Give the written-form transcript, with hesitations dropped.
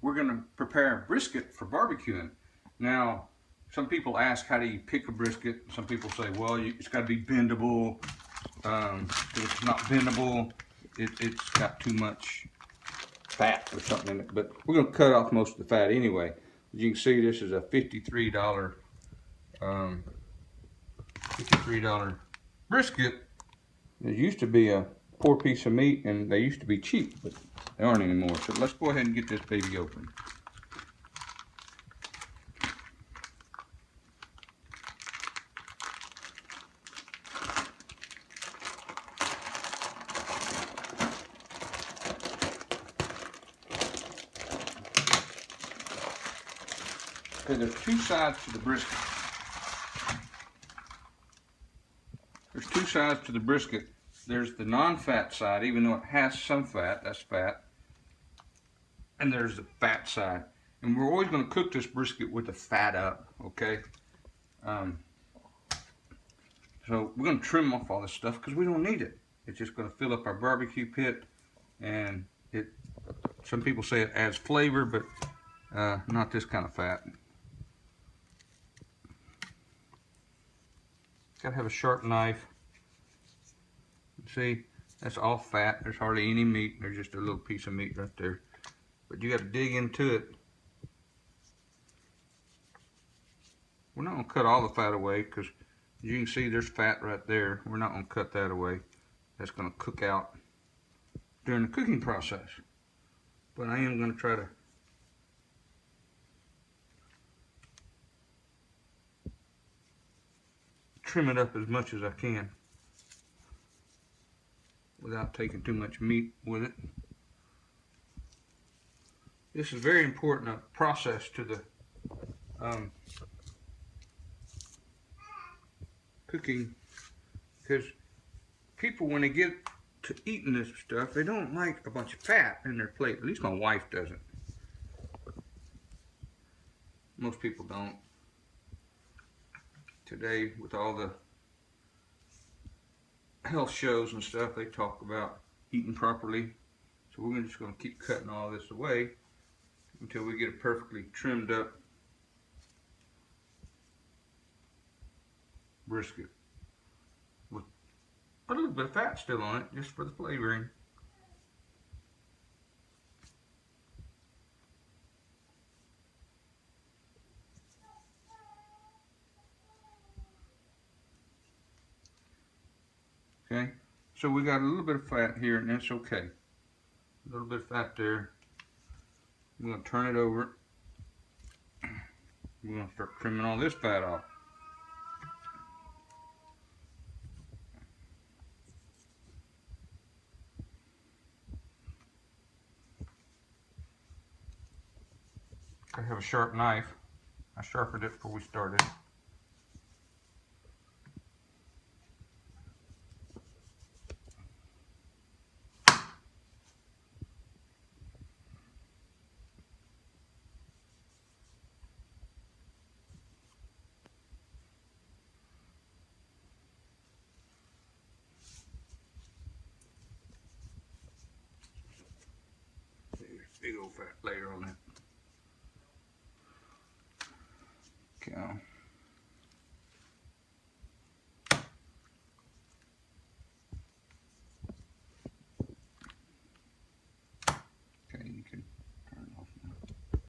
we're going to prepare a brisket for barbecuing. Now, some people ask, how do you pick a brisket? Some people say, well, it's got to be bendable. If it's not bendable, it's got too much fat or something in it. But we're going to cut off most of the fat anyway. As you can see, this is a $53 brisket. It used to be a poor piece of meat, and they used to be cheap, but they aren't anymore. So let's go ahead and get this baby open. Okay, there's two sides to the brisket. There's the non-fat side, even though it has some fat, that's fat. And there's the fat side. And we're always going to cook this brisket with the fat up, okay? So we're going to trim off all this stuff because we don't need it. It's just going to fill up our barbecue pit, and some people say it adds flavor, but not this kind of fat. Gotta have a sharp knife. See, that's all fat. There's hardly any meat. There's just a little piece of meat right there. But you got to dig into it. We're not going to cut all the fat away because you can see there's fat right there. We're not going to cut that away. That's going to cook out during the cooking process. But I am going to try to trim it up as much as I can without taking too much meat with it. This is very important, a process to the cooking, because people, when they get to eating this stuff, they don't like a bunch of fat in their plate. At least my wife doesn't. Most people don't. Today, with all the health shows and stuff, they talk about eating properly. So we're just going to keep cutting all this away until we get a perfectly trimmed up brisket with a little bit of fat still on it, just for the flavoring. Okay, so we got a little bit of fat here, and that's okay. A little bit of fat there. I'm going to turn it over. We're going to start trimming all this fat off. I have a sharp knife. I sharpened it before we started. Big old fat layer on